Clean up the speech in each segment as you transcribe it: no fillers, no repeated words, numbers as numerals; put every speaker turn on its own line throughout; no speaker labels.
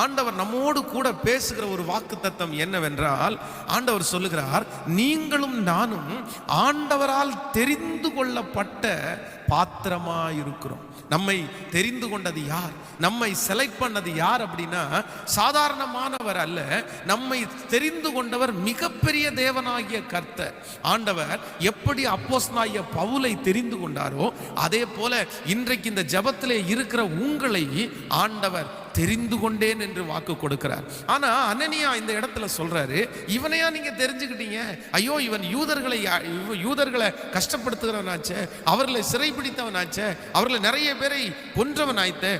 ஆண்டவர் நம்மோடு கூட பேசுகிற ஒரு வாக்குத்தத்தம் என்னவென்றால், ஆண்டவர் சொல்லுகிறார், நீங்களும் நானும் ஆண்டவரால் தெரிந்து கொள்ளப்பட்ட பாத்திரமா இருக்கிறோம். நம்மை தெரிந்து கொண்டது யார், நம்மை செலக்ட் பண்ணது யார் அப்படின்னா சாதாரணமானவர் அல்ல. நம்மை தெரிந்து கொண்டவர் மிகப்பெரிய தேவனாகிய கர்த்தர். ஆண்டவர் எப்படி அப்போஸ்தலனாகிய பவுலை தெரிந்து கொண்டாரோ அதே போல இன்றைக்கு இந்த ஜெபத்திலே இருக்கிற உங்களை ஆண்டவர் தெரிந்து கொண்டேன் என்று வாக்கு கொடுக்கிறார். ஆனா அனனியா இந்த இடத்துல சொல்றாரு, இவனையா நீங்க தெரிஞ்சுக்கிட்டீங்க? ஐயோ, இவன் யூதர்களை கஷ்டப்படுத்துகிறவனாச்சே, அவர்களை சிறைபிடித்தவனாச்சே, அவர்களை நிறைய பேரை கொன்றவனாய்த்தே,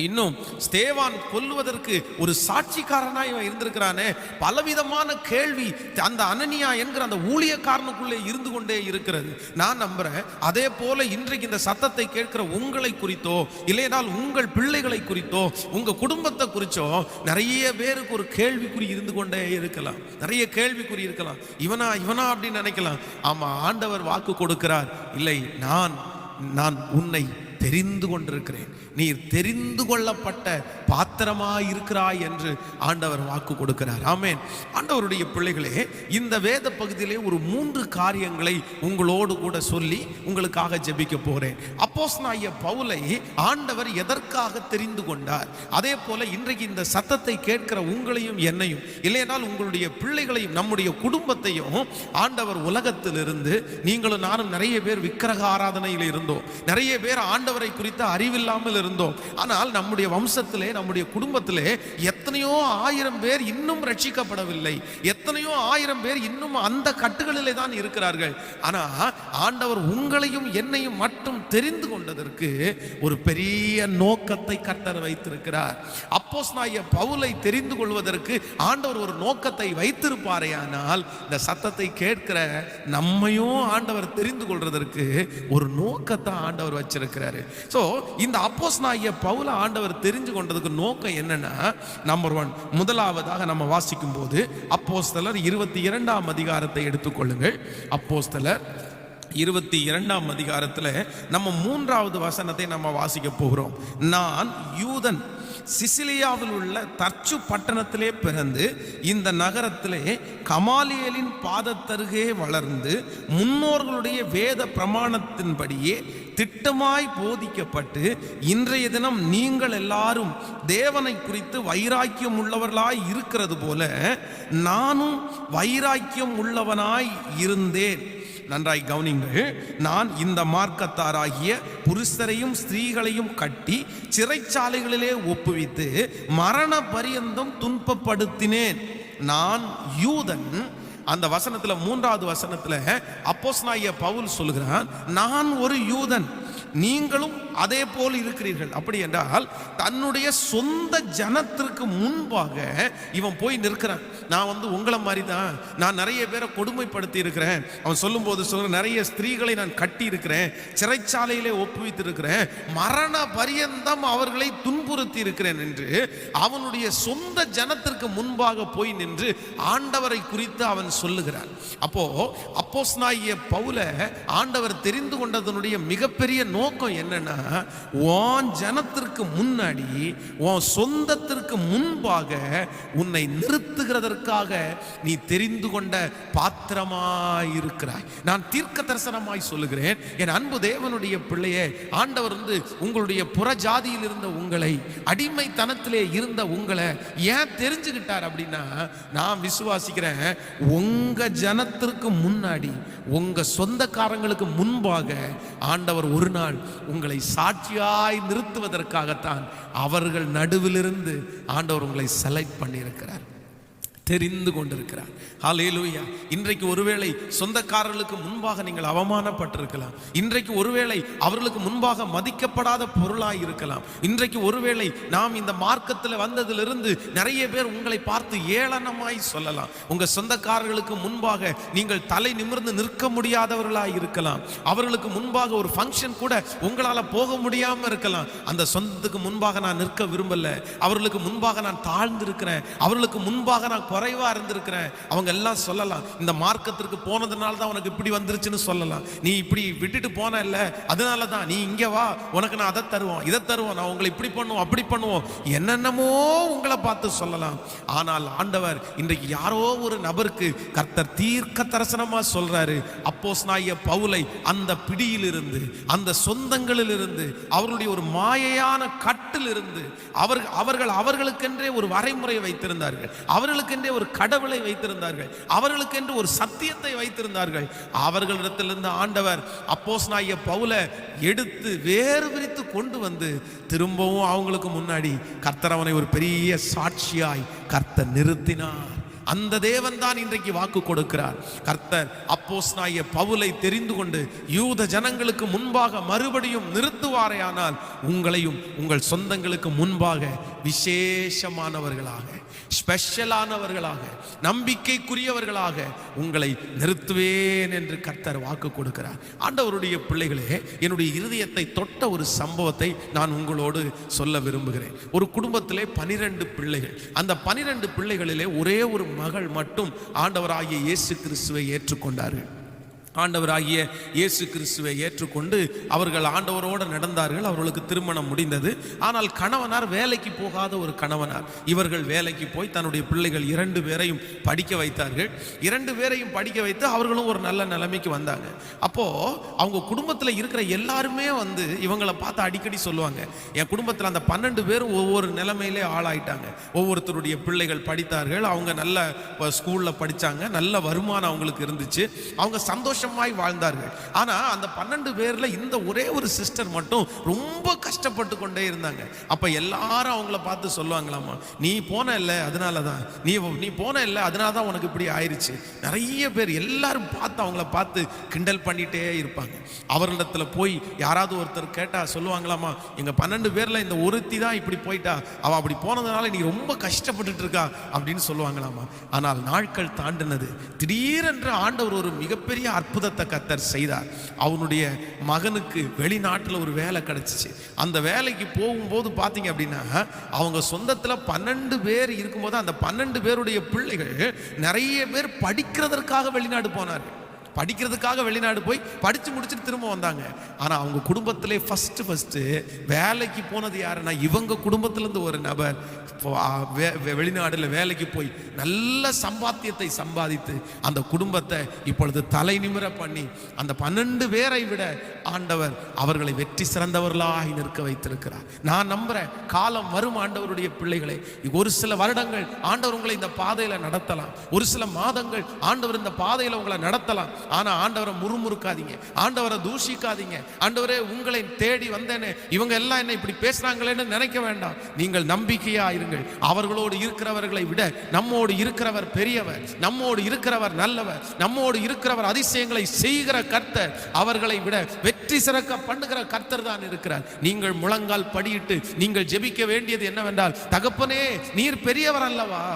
இன்னும் ஸ்தேவான் கொல்லுவதற்கு ஒரு சாட்சிக்காரனாய் இவன் இருந்திருக்கிறானே. பலவிதமான கேள்வி அந்த அனனியா என்கிற அந்த ஊழியக்காரனுக்குள்ளே இருந்து கொண்டே இருக்கிறது. நான் நம்புறேன், அதே போல இன்றைக்கு இந்த சத்தத்தை கேட்கிற உங்களை குறித்தோ இல்லையென்றால் உங்கள் பிள்ளைகளை குறித்தோ உங்க குடும்பத்தை குறிச்சோ நிறைய பேருக்கு ஒரு கேள்விக்குறி இருந்து கொண்டே இருக்கலாம். நிறைய கேள்விக்குறி இருக்கலாம். இவனா அப்படின்னு நினைக்கலாம். ஆமா, ஆண்டவர் வாக்கு கொடுக்கிறார், இல்லை, நான் உன்னை தெரிந்து கொண்டிருக்கிறேன், நீ தெரிந்து கொள்ளப்பட்ட பாத்திரமாய் இருக்கிறாய் என்று ஆண்டவர் வாக்கு கொடுக்கிறார். ஆமென். ஆண்டவருடைய பிள்ளைகளே, இந்த வேத பகுதியிலே ஒரு 3 காரியங்களை உங்களோடு கூட சொல்லி உங்களுக்காக ஜெபிக்க போறேன். அப்போஸ்தலனாகிய பவுலை ஆண்டவர் எதற்காக தெரிந்து கொண்டார், அதே போல இன்றைக்கு இந்த சத்தத்தை கேட்கிற உங்களையும் என்னையும் இல்லையென்றால் உங்களுடைய பிள்ளைகளையும் நம்முடைய குடும்பத்தையும் ஆண்டவர் உலகத்திலிருந்து, நீங்களும் நானும் நிறைய பேர் விக்கிரக ஆராதனையில் இருந்தோம், நிறைய பேர் ஆண்டவரை குறித்த அறிவில்லாமல் இருந்தோம். ஆனால் நம்முடைய வம்சத்திலே நம்முடைய குடும்பத்திலே எத்தனையோ 1000 பேர் இன்னும் ரட்சிக்கப்படவில்லை, எத்தனையோ 1000 பேர் இன்னும் அந்த கட்டுகளிலே தான் இருக்கிறார்கள். ஆனா ஆண்டவர் உங்களையும் என்னையும் மட்டும் தெரிந்து கொண்டதற்கு ஒரு பெரிய நோக்கத்தை கர்த்தர் வைத்திருக்கிறார். அப்போஸ்தலனாகிய பவுலை தெரிந்து கொள்வதற்கு ஆண்டவர் ஒரு நோக்கத்தை வைத்திருப்பாரேயானால் இந்த சத்தத்தை கேட்கிற நம்மையும் ஆண்டவர் தெரிந்து கொள்வதற்கு ஒரு நோக்கத்தை ஆண்டவர் வச்சிருக்கிறாரு. சோ இந்த அப்போஸ்தலனாகிய பவுலை ஆண்டவர் தெரிஞ்சு கொண்டதுக்கு நோக்கம் என்னன்னா, நம்பர் 1, முதலாவதாக நம்ம வாசிக்கும் போது அப்போஸ்தலர் 22ஆம் அதிகாரத்தை எடுத்துக்கொள்ளுங்கள். அப்போஸ்தலர் 22ஆம் அதிகாரத்தில் நம்ம 3வது வசனத்தை நம்ம வாசிக்க போகிறோம். நான் யூதன், சிசிலியாவில் உள்ள தர்ச்சு பட்டணத்திலே பிறந்து இந்த நகரத்திலே கமாலியலின் பாதத்தருகே வளர்ந்து முன்னோர்களுடைய வேத பிரமாணத்தின்படியே திட்டமாய் போதிக்கப்பட்டு இன்றைய தினம் நீங்கள் எல்லாரும் தேவனை குறித்து வைராக்கியம் உள்ளவர்களாய் இருக்கிறது போல நானும் வைராக்கியம் உள்ளவனாய் இருந்தேன். நன்றாய் கவனிங்கள். நான் இந்த மார்க்கத்தாராகிய புருஷரையும் ஸ்திரீகளையும் கட்டி சிறைச்சாலைகளிலே ஒப்புவித்து மரண பரியந்தம் துன்பப்படுத்தினேன். நான் யூதன். அந்த வசனத்துல 3வது வசனத்துல அப்போஸ்தலனாகிய பவுல் சொல்கிறான், நான் ஒரு யூதன், நீங்களும் அதே போல் இருக்கிறீர்கள். அப்படி என்றால் தன்னுடைய சொந்த ஜனத்திற்கு முன்பாக இவன் போய் நிற்கிறான். நான் உங்களை மாதிரி தான், நான் நிறைய பேரை கொடுமைப்படுத்தி இருக்கிறேன். அவன் சொல்லும் போது சொல்ற, நிறைய ஸ்திரீகளை நான் கட்டி இருக்கிறேன், சிறைச்சாலையிலே ஒப்புவித்து இருக்கிறேன், மரண பரியந்தம் அவர்களை துன்புறுத்தி இருக்கிறேன் என்று அவனுடைய சொந்த ஜனத்திற்கு முன்பாக போய் நின்று ஆண்டவரை குறித்து அவன் சொல்லுகிறான். அப்போ அப்போஸ்தலனாகிய பவுலை ஆண்டவர் தெரிந்து கொண்டதனுடைய மிகப்பெரிய நோக்கம் என்னன்னா, உன் ஜனத்திற்கு முன்னாடி உன் சொந்தத்திற்கு முன்பாக உன்னை நிறுத்துகிறதற்காக நீ தெரிந்து கொண்ட பாத்திரமாய் இருக்கிறாய். நான் தீர்க்க தரிசனமாய் சொல்லுகிறேன், என் அன்பு தேவனுடைய பிள்ளையே, ஆண்டவர் உங்களுடைய புற ஜாதியில் இருந்த உங்களை, அடிமைத்தனத்திலே இருந்த உங்களை ஏன் தெரிஞ்சுக்கிட்டார் அப்படின்னா, நான் விசுவாசிக்கிறேன், உங்க ஜனத்திற்கு முன்னாடி உங்க சொந்தக்காரங்களுக்கு முன்பாக ஆண்டவர் ஒரு நாள் உங்களை சாட்சியாய் நிறுத்துவதற்காகத்தான் அவர்கள் நடுவிலிருந்து ஆண்டவர் உங்களை செலக்ட் பண்ணியிருக்கிறார், தெரிந்து கொண்டிருக்கிறார். ஹல்லேலூயா. இன்றைக்கு ஒருவேளை சொந்தக்காரர்களுக்கு முன்பாக நீங்கள் அவமானப்பட்டிருக்கலாம். இன்றைக்கு ஒருவேளை அவர்களுக்கு முன்பாக மதிக்கப்படாத பொருளாய் இருக்கலாம். இன்றைக்கு ஒருவேளை நாம் இந்த மார்க்கத்தில் வந்ததிலிருந்து நிறைய பேர் உங்களை பார்த்து ஏளனமாய் சொல்லலாம். உங்க சொந்தக்காரர்களுக்கு முன்பாக நீங்கள் தலை நிமிர்ந்து நிற்க முடியாதவர்களாய் இருக்கலாம். அவர்களுக்கு முன்பாக ஒரு ஃபங்க்ஷன் கூட உங்களால போக முடியாம இருக்கலாம். அந்த சொந்தத்துக்கு முன்பாக நான் நிற்க விரும்பல, அவர்களுக்கு முன்பாக நான் தாழ்ந்து இருக்கிறேன், அவர்களுக்கு முன்பாக நான் குறைவா இருந்திருக்கிறேன். அவங்க எல்லாம் சொல்லலாம், இந்த மார்க்கத்திற்கு போனதுனால தான் உனக்கு இப்படி வந்துருச்சுன்னு சொல்லலாம். நீ இப்படி விட்டுட்டு போன இல்ல, அதனால தான் நீ இங்க வா, உனக்கு நான் அதை தருவோம், இதை தருவோம், நான் உங்களை இப்படி பண்ணுவோம், அப்படி பண்ணுவோம், என்னென்னமோ உங்களை பார்த்து சொல்லலாம். ஆனால் ஆண்டவர் இன்றைக்கு யாரோ ஒரு நபருக்கு கர்த்தர் தீர்க்க தரிசனமா சொல்றாரு, அப்போஸ்தலனாகிய பவுலை அந்த பிடியிலிருந்து, அந்த சொந்தங்களில் இருந்து, அவர்களுடைய ஒரு மாயையான கட்டில் இருந்து அவர்களுக்கென்றே ஒரு வரைமுறை வைத்திருந்தார்கள், அவர்களுக்கென்றே ஒரு கடவுளை வைத்திருந்தார்கள், அவர்களுக்கென்று ஒரு சத்தியத்தை வைத்திருந்தார்கள். அவர்களிடத்திலிருந்து ஆண்டவர் அப்போஸ்தலனாகிய பவுலை எடுத்து வேறு விரித்து கொண்டு வந்து திரும்பவும் அவங்களுக்கு முன்னாடி கர்த்தர் அவனை ஒரு பெரிய சாட்சியாய் கர்த்தர் நிறுத்தினார். அந்த தேவன் தான் இன்றைக்கு வாக்கு கொடுக்கிறார். கர்த்தர் அப்போஸ்தலனாகிய பவுலை தெரிந்து கொண்டு யூத ஜனங்களுக்கு முன்பாக மறுபடியும் நிறுத்துவாரேயானால் உங்களையும் உங்கள் சொந்தங்களுக்கு முன்பாக விசேஷமானவர்களாக, ஸ்பெஷலானவர்களாக, நம்பிக்கைக்குரியவர்களாக உங்களை நிறுத்துவேன் என்று கர்த்தர் வாக்கு கொடுக்கிறார். ஆண்டவருடைய பிள்ளைகளே, என்னுடைய இருதயத்தை தொட்ட ஒரு சம்பவத்தை நான் உங்களோடு சொல்ல விரும்புகிறேன். ஒரு குடும்பத்திலே 12 பிள்ளைகள். அந்த 12 பிள்ளைகளிலே ஒரே ஒரு மகள் மட்டும் ஆண்டவராகிய இயேசு கிறிஸ்துவை ஏற்றுக்கொண்டார்கள். ஆண்டவராகிய இயேசு கிறிஸ்துவை ஏற்றுக்கொண்டு அவர்கள் ஆண்டவரோடு நடந்தார்கள். அவர்களுக்கு திருமணம் முடிந்தது. ஆனால் கணவனார் வேலைக்கு போகாத ஒரு கணவனார். இவர்கள் வேலைக்கு போய் தன்னுடைய பிள்ளைகள் 2 பேரையும் படிக்க வைத்தார்கள். 2 பேரையும் படிக்க வைத்து அவர்களும் ஒரு நல்ல நிலைமைக்கு வந்தாங்க. அப்போ அவங்க குடும்பத்தில் இருக்கிற எல்லாருமே வந்து இவங்களை பார்த்து அடிக்கடி சொல்லுவாங்க, என் குடும்பத்தில் அந்த 12 பேரும் ஒவ்வொரு நிலைமையிலே ஆளாயிட்டாங்க. ஒவ்வொருத்தருடைய பிள்ளைகள் படித்தார்கள், அவங்க நல்ல ஸ்கூலில் படித்தாங்க, நல்ல வருமானம் அவங்களுக்கு இருந்துச்சு, அவங்க சந்தோஷம் வாழ்ந்தார்கள். ஆனா அந்த 12 பேர்ல இந்த ஒரே ஒரு சிஸ்டர் மட்டும் ரொம்ப கஷ்டப்பட்டு கொண்டே இருந்தாங்க. அப்ப எல்லாரும் அவங்கள பார்த்து சொல்லுவாங்களாமா, நீ போன இல்ல அதனாலதான், நீ போன இல்ல அதனாலதான் உனக்கு இப்படி ஆயிருச்சு. நிறைய பேர் எல்லாரும் பார்த்து அவங்கள பார்த்து கிண்டல் பண்ணிட்டே இருப்பாங்க. அவர்களிடத்துல போய் யாராவது ஒருத்தர் கேட்டா சொல்லுவாங்களாமா, எங்க 12 பேர்ல இந்த ஒருத்தி தான் இப்படி போயிட்டா, அவ அப்படி போனதுனால நீ ரொம்ப கஷ்டப்பட்டுட்டு இருக்கா அப்படின்னு சொல்லுவாங்களாமா. ஆனால் நாட்கள் தாண்டினது. திடீரென்று ஆண்டவர் ஒரு மிகப்பெரிய அற்புதத்தை கர்த்தர் செய்தார். அவனுடைய மகனுக்கு வெளிநாட்டில் ஒரு வேலை கிடைச்சிச்சு. அந்த வேலைக்கு போகும்போது பார்த்தீங்க அப்படின்னா அவங்க சொந்தத்தில் 12 பேர் இருக்கும்போது அந்த 12 பேருடைய பிள்ளைகள் நிறைய பேர் படிக்கிறதற்காக வெளிநாடு போனார்கள். படிக்கிறதுக்காக வெளிநாடு போய் படித்து முடிச்சுட்டு திரும்ப வந்தாங்க. ஆனால் அவங்க குடும்பத்திலே ஃபஸ்ட்டு வேலைக்கு போனது யாருன்னா இவங்க குடும்பத்திலேருந்து ஒரு நபர் வெளிநாடுல வேலைக்கு போய் நல்ல சம்பாத்தியத்தை சம்பாதித்து அந்த குடும்பத்தை இப்பொழுது தலை நிமிர பண்ணி அந்த 12 பேரை விட ஆண்டவர் அவர்களை வெற்றி சிறந்தவர்களாக நிற்க வைத்திருக்கிறார். நான் நம்புறேன், காலம் வரும் ஆண்டவருடைய பிள்ளைகளை, ஒரு சில வருடங்கள் ஆண்டவர் உங்களை இந்த பாதையில நடத்தலாம், ஒரு சில மாதங்கள் ஆண்டவர் இந்த பாதையில உங்களை நடத்தலாம். ஆனா ஆண்டவரை முறுமுறுக்காதீங்க, ஆண்டவரை தூஷிக்காதீங்க. ஆண்டவரே உங்களை தேடி வந்தேனே, இவங்க எல்லாம் என்ன இப்படி பேசுறாங்களேன்னு நினைக்க வேண்டாம். நீங்கள் நம்பிக்கையா இருங்கள். அவர்களோடு இருக்கிறவர்களை விட நம்மோடு இருக்கிறவர் பெரியவர், நம்மோடு இருக்கிறவர் நல்லவர், நம்மோடு இருக்கிறவர் அதிசயங்களை செய்கிற கர்த்தர், அவர்களை விட வெற்றி சிறக்க பண்ணுகிற கர்த்தர் தான் இருக்கிறார். நீங்கள் முழங்கால் படியிட்டு நீங்கள் ஜெபிக்க வேண்டியது என்னவென்றால், தகப்பனே நீர் பெரியவர் அல்லவா,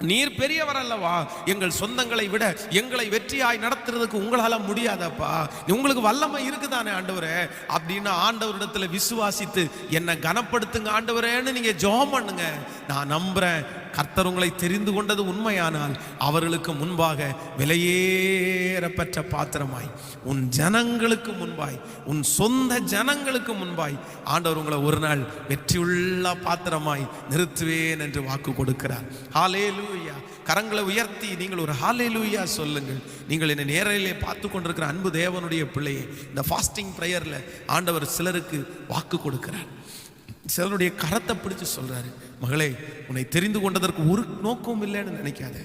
நீர் பெரியவர் அல்லவா, எங்கள் சொந்தங்களை விட எங்களை வெற்றியாய் நடத்துறதுக்கு உங்களால முடியாதப்பா, உங்களுக்கு வல்லமை இருக்குதானே ஆண்டவரே அப்படின்னு ஆண்டவரிடத்துல விசுவாசித்து என்னை கனப்படுத்துங்க ஆண்டவரேன்னு நீங்க ஜெபம் பண்ணுங்க. நான் நம்புறேன், கர்த்தர் உங்களை தெரிந்து கொண்டது உண்மையானால் அவர்களுக்கு முன்பாக விலையேறப்பெற்ற பாத்திரமாய், உன் ஜனங்களுக்கு முன்பாய், உன் சொந்த ஜனங்களுக்கு முன்பாய் ஆண்டவர் உங்களை ஒரு நாள் வெற்றியுள்ள பாத்திரமாய் நிறுத்துவேன் என்று வாக்கு கொடுக்கிறார். ஹல்லேலூயா. கரங்களை உயர்த்தி நீங்கள் ஒரு ஹல்லேலூயா சொல்லுங்கள். நீங்கள் என்னை நேரிலே பார்த்து கொண்டிருக்கிற அன்பு தேவனுடைய பிள்ளையே, இந்த ஃபாஸ்டிங் ப்ரேயர்ல ஆண்டவர் சிலருக்கு வாக்கு கொடுக்கிறார். சிலருடைய கரத்தை பிடிச்சு சொல்றாரு, மகளே உன்னை தெரிந்து கொண்டதற்கு ஒரு நோக்கமும் இல்லைன்னு நினைக்காத.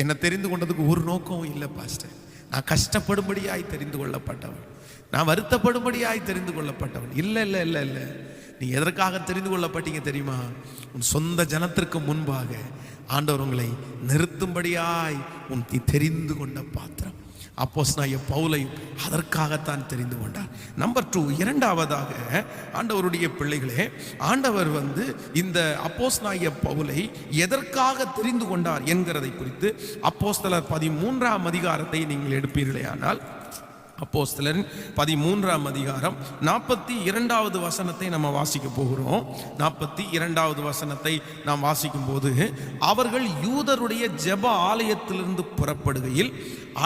என்னை தெரிந்து கொண்டதுக்கு ஒரு நோக்கமும் இல்லை பாஸ்டர். நான் கஷ்டப்படும்படியாய் தெரிந்து கொள்ளப்பட்டவன், நான் வருத்தப்படும்படியாய் தெரிந்து கொள்ளப்பட்டவன். இல்லை இல்லை இல்லை இல்லை, நீ எதற்காக தெரிந்து கொள்ளப்பட்டீங்க தெரியுமா? உன் சொந்த ஜனத்திற்கு முன்பாக ஆண்டவர் உங்களை நிறுத்தும்படியாய் உன் தெரிந்து கொண்ட பாத்திரம். அப்போஸ்தலனாகிய பவுலை அதற்காகத்தான் தெரிந்து கொண்டார். நம்பர் 2, இரண்டாவதாக ஆண்டவருடைய பிள்ளைகளே, ஆண்டவர் இந்த அப்போஸ்தலனாகிய பவுலை எதற்காக தெரிந்து கொண்டார் என்கிறதை குறித்து அப்போஸ்தலர் 13ஆம் அதிகாரத்தை நீங்கள் எடுப்பீர்களே ஆனால் அப்போஸ்தலரின் 13ஆம் அதிகாரம் 42வது வசனத்தை நம்ம வாசிக்க போகிறோம். 42வது வசனத்தை நாம் வாசிக்கும் போது, அவர்கள் யூதருடைய ஜெப ஆலயத்திலிருந்து புறப்படுகையில்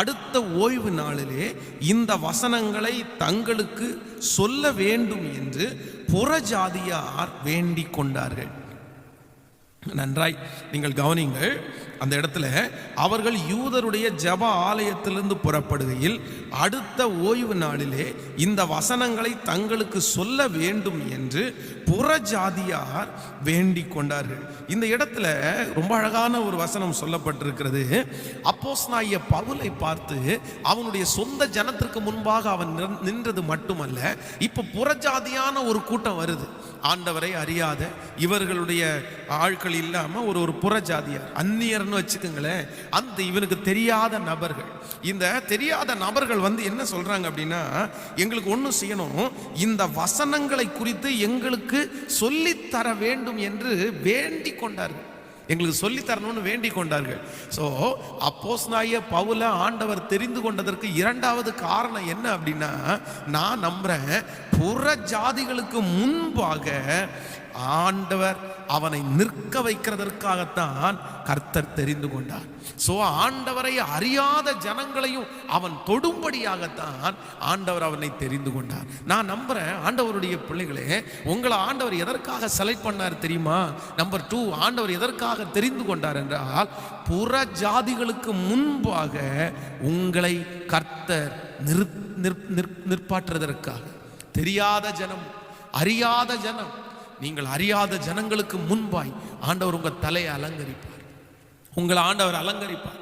அடுத்த ஓய்வு நாளிலே இந்த வசனங்களை தங்களுக்கு சொல்ல வேண்டும் என்று புறஜாதியார் வேண்டிக் கொண்டார்கள். நன்றாய் நீங்கள் கவனிங்கள். அந்த இடத்துல அவர்கள் யூதருடைய ஜெப ஆலயத்திலிருந்து புறப்படுகையில் அடுத்த ஓய்வு நாளிலே இந்த வசனங்களை தங்களுக்கு சொல்ல வேண்டும் என்று புறஜாதியார் வேண்டிக் கொண்டார்கள். இந்த இடத்துல ரொம்ப அழகான ஒரு வசனம் சொல்லப்பட்டிருக்கிறது. அப்போஸ்தலனாகிய பவுலை பார்த்து அவனுடைய சொந்த ஜனத்திற்கு முன்பாக அவன் நின்றது மட்டுமல்ல, இப்ப புறஜாதியான ஒரு கூட்டம் வருது. ஆண்டவரை அறியாத இவர்களுடைய ஆட்கள் இல்லாம ஒரு புறஜாதியார், அந்நியர்னு வச்சுக்கோங்களேன், அந்த இவனுக்கு தெரியாத நபர்கள். இந்த தெரியாத நபர்கள் வந்து என்ன சொல்றாங்க அப்படின்னா, எங்களுக்கு ஒன்றும் செய்யணும், இந்த வசனங்களை குறித்து எங்களுக்கு சொல்லித்தர வேண்டும் என்று வேண்டிக் கொண்டார்கள். எங்களுக்கு சொல்லி தரணும்னு வேண்டிக் கொண்டார்கள். ஸோ அப்போஸ்தலனாகிய பவுலை ஆண்டவர் தெரிந்து கொண்டதற்கு இரண்டாவது காரணம் என்ன அப்படின்னா, நான் நம்புறேன், புற ஜாதிகளுக்கு முன்பாக ஆண்டவர் அவனை நிற்க வைக்கிறதற்காகத்தான் கர்த்தர் தெரிந்து கொண்டார். ஸோ ஆண்டவரை அறியாத ஜனங்களையும் அவன் தொடும்படியாகத்தான் ஆண்டவர் அவனை தெரிந்து கொண்டார். நான் நம்புறேன், ஆண்டவருடைய பிள்ளைகளே, உங்களை ஆண்டவர் எதற்காக செலக்ட் பண்ணார் தெரியுமா? நம்பர் 2, ஆண்டவர் எதற்காக தெரிந்து கொண்டார் என்றால், புற ஜாதிகளுக்கு முன்பாக உங்களை கர்த்தர் நிற்பாற்றுவதற்காக. தெரியாத ஜனம், அறியாத ஜனம், நீங்கள் அறியாத ஜனங்களுக்கு முன்பாய் ஆண்டவர் உங்கள் தலையை அலங்கரிப்பார், உங்களை ஆண்டவர் அலங்கரிப்பார்.